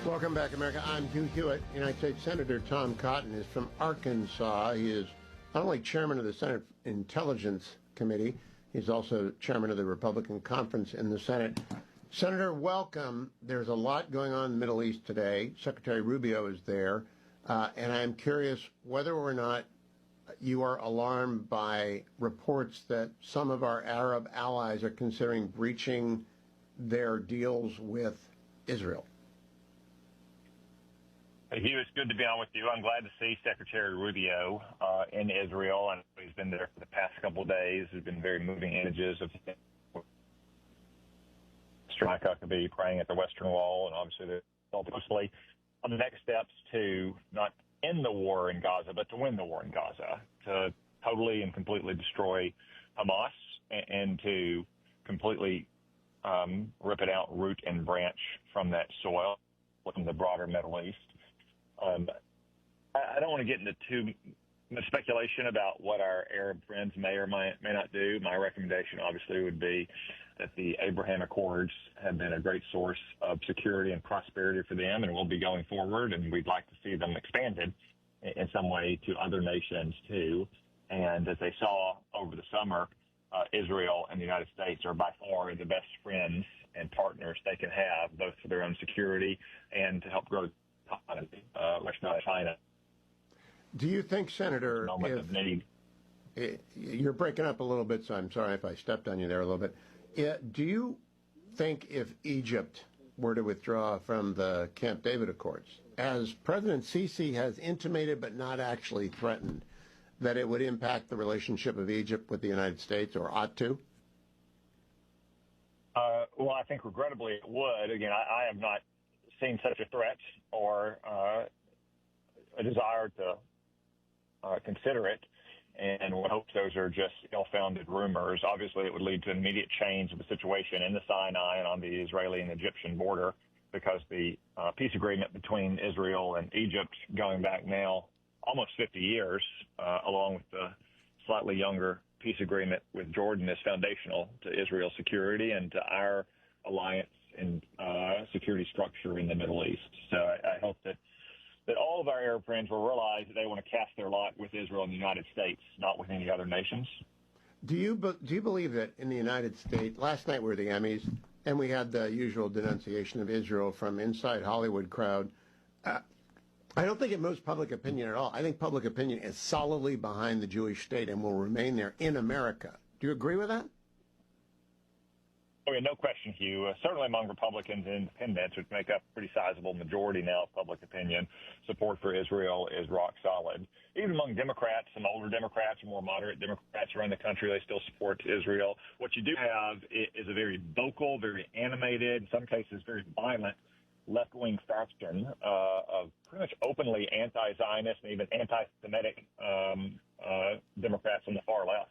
Welcome back, America. I'm Hugh Hewitt. United States Senator Tom Cotton is from Arkansas. He is not only chairman of the Senate Intelligence Committee, he's also chairman of the Republican Conference in the Senate. Senator, welcome. There's a lot going on in the Middle East today. Secretary Rubio is there. And I'm curious whether or not you are alarmed by reports that some of our Arab allies are considering breaching their deals with Israel. Hugh, it's good to be on with you. I'm glad to see Secretary Rubio in Israel. I know he's been there for the past couple of days. There's been very moving images of Strike Huckabee praying at the Western Wall, and obviously they're closely on the next steps to not end the war in Gaza, but to win the war in Gaza, to totally and completely destroy Hamas and to completely rip it out root and branch from that soil, from the broader Middle East. I don't want to get into too much speculation about what our Arab friends may or may not do. My recommendation, obviously, would be that the Abraham Accords have been a great source of security and prosperity for them and will be going forward, and we'd like to see them expanded in some way to other nations, too. And as they saw over the summer, Israel and the United States are by far the best friends and partners they can have, both for their own security and to help grow like China. Do you think, Senator, you're breaking up a little bit, so I'm sorry if I stepped on you there a little bit. Do you think if Egypt were to withdraw from the Camp David Accords, as President Sisi has intimated but not actually threatened, that it would impact the relationship of Egypt with the United States, or ought to? Well, I think regrettably it would. Again, I have not seen such a threat or a desire to consider it, and we hope those are just ill-founded rumors. Obviously, it would lead to an immediate change of the situation in the Sinai and on the Israeli and Egyptian border, because the peace agreement between Israel and Egypt, going back now almost 50 years, along with the slightly younger peace agreement with Jordan, is foundational to Israel's security and to our alliance and security structure in the Middle East. So I hope that all of our Arab friends will realize that they want to cast their lot with Israel and the United States, not with any other nations. Do you believe that in the United States, last night were the Emmys, and we had the usual denunciation of Israel from inside Hollywood crowd. I don't think it moves public opinion at all. I think public opinion is solidly behind the Jewish state and will remain there in America. Do you agree with that? Oh, yeah, no question, Hugh. Certainly among Republicans and independents, which make up a pretty sizable majority now of public opinion, support for Israel is rock solid. Even among Democrats, some older Democrats, more moderate Democrats around the country, they still support Israel. What you do have is a very vocal, very animated, in some cases very violent, left-wing faction of pretty much openly anti-Zionist and even anti-Semitic Democrats on the far left.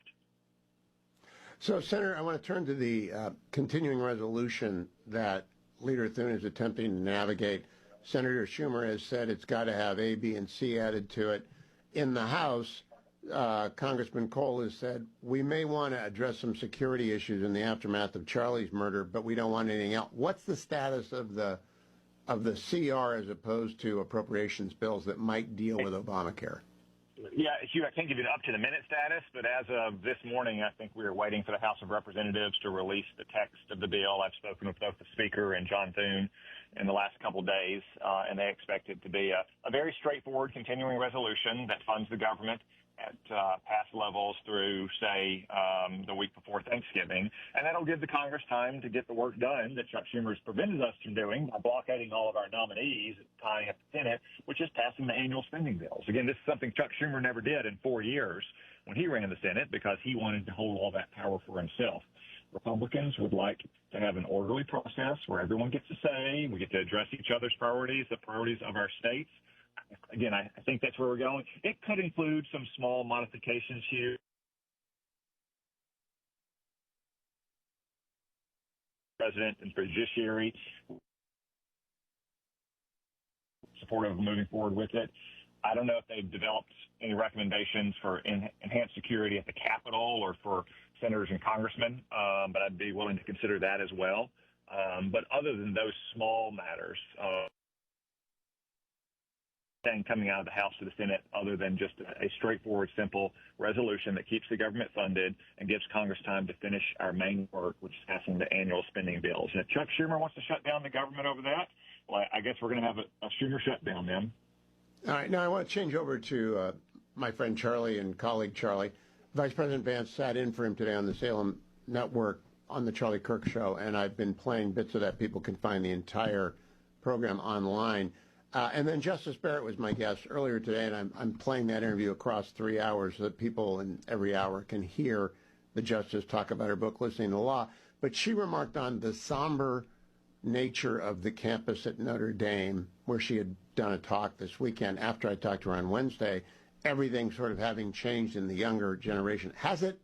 So, Senator, I want to turn to the continuing resolution that Leader Thune is attempting to navigate. Senator Schumer has said it's got to have A, B, and C added to it. In the House, Congressman Cole has said we may want to address some security issues in the aftermath of Charlie's murder, but we don't want anything else. What's the status of the CR as opposed to appropriations bills that might deal with Obamacare? Yeah, Hugh, I can't give you an up-to-the-minute status, but as of this morning, I think we are waiting for the House of Representatives to release the text of the bill. I've spoken with both the Speaker and John Thune in the last couple of days, and they expect it to be a very straightforward continuing resolution that funds the government at past levels through, say, the week before Thanksgiving. And that'll give the Congress time to get the work done that Chuck Schumer has prevented us from doing by blockading all of our nominees, tying up the Senate, which is passing the annual spending bills. Again, this is something Chuck Schumer never did in 4 years when he ran the Senate, because he wanted to hold all that power for himself. Republicans would like to have an orderly process where everyone gets a say. We get to address each other's priorities, the priorities of our states. Again, I think that's where we're going. It could include some small modifications here. President and for judiciary, supportive of moving forward with it. I don't know if they've developed any recommendations for enhanced security at the Capitol or for senators and congressmen, but I'd be willing to consider that as well. But other than those small matters, thing coming out of the House to the Senate other than just a straightforward, simple resolution that keeps the government funded and gives Congress time to finish our main work, which is passing the annual spending bills. And if Chuck Schumer wants to shut down the government over that, well, I guess we're going to have a Schumer shutdown then. All right. Now I want to change over to my friend Charlie and colleague Charlie. Vice President Vance sat in for him today on the Salem Network on the Charlie Kirk Show, and I've been playing bits of that. People can find the entire program online. And then Justice Barrett was my guest earlier today, and I'm playing that interview across 3 hours so that people in every hour can hear the justice talk about her book, Listening to Law. But she remarked on the somber nature of the campus at Notre Dame, where she had done a talk this weekend after I talked to her on Wednesday, everything sort of having changed in the younger generation. Has it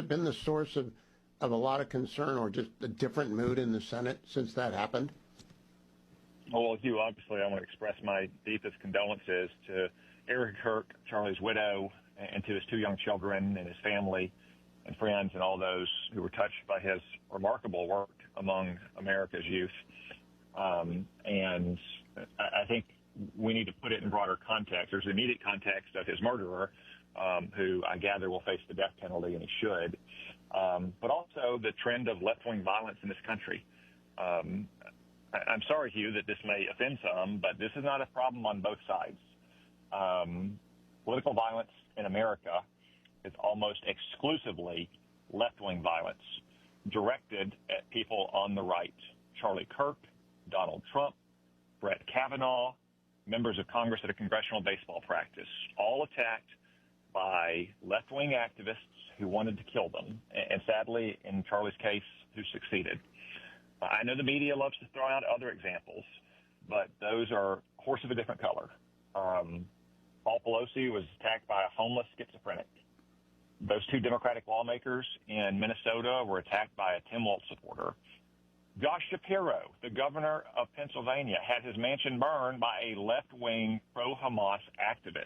been the source of a lot of concern or just a different mood in the Senate since that happened? Well, Hugh, obviously I want to express my deepest condolences to Eric Kirk, Charlie's widow, and to his 2 young children and his family and friends and all those who were touched by his remarkable work among America's youth. And I think we need to put it in broader context. There's the immediate context of his murderer, who I gather will face the death penalty, and he should, but also the trend of left-wing violence in this country. I'm sorry, Hugh, that this may offend some, but this is not a problem on both sides. Political violence in America is almost exclusively left-wing violence directed at people on the right. Charlie Kirk, Donald Trump, Brett Kavanaugh, members of Congress at a congressional baseball practice, all attacked by left-wing activists who wanted to kill them, and sadly, in Charlie's case, who succeeded. I know the media loves to throw out other examples, but those are a horse of a different color. Paul Pelosi was attacked by a homeless schizophrenic. Those 2 Democratic lawmakers in Minnesota were attacked by a Tim Walz supporter. Josh Shapiro, the governor of Pennsylvania, had his mansion burned by a left-wing pro-Hamas activist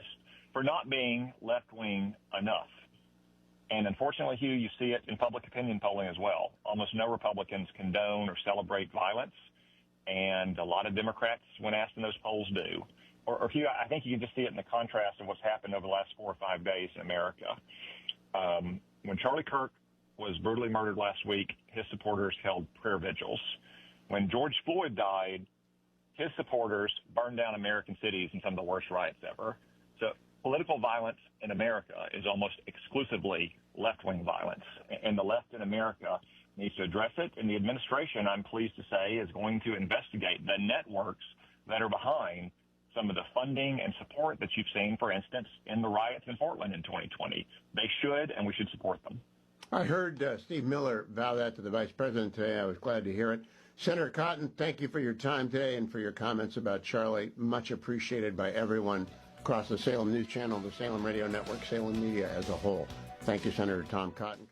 for not being left-wing enough. And unfortunately, Hugh, you see it in public opinion polling as well. Almost no Republicans condone or celebrate violence, and a lot of Democrats, when asked in those polls, do. Or Hugh, I think you can just see it in the contrast of what's happened over the last 4 or 5 days in America. When Charlie Kirk was brutally murdered last week, his supporters held prayer vigils. When George Floyd died, his supporters burned down American cities in some of the worst riots ever. So political violence in America is almost exclusively left-wing violence, and the left in America needs to address it. And the administration, I'm pleased to say, is going to investigate the networks that are behind some of the funding and support that you've seen, for instance, in the riots in Portland in 2020. They should, and we should support them. I heard Steve Miller vow that to the Vice President today. I was glad to hear it. Senator Cotton, thank you for your time today and for your comments about Charlie. Much appreciated by everyone across the Salem News Channel, the Salem Radio Network, Salem Media as a whole. Thank you, Senator Tom Cotton.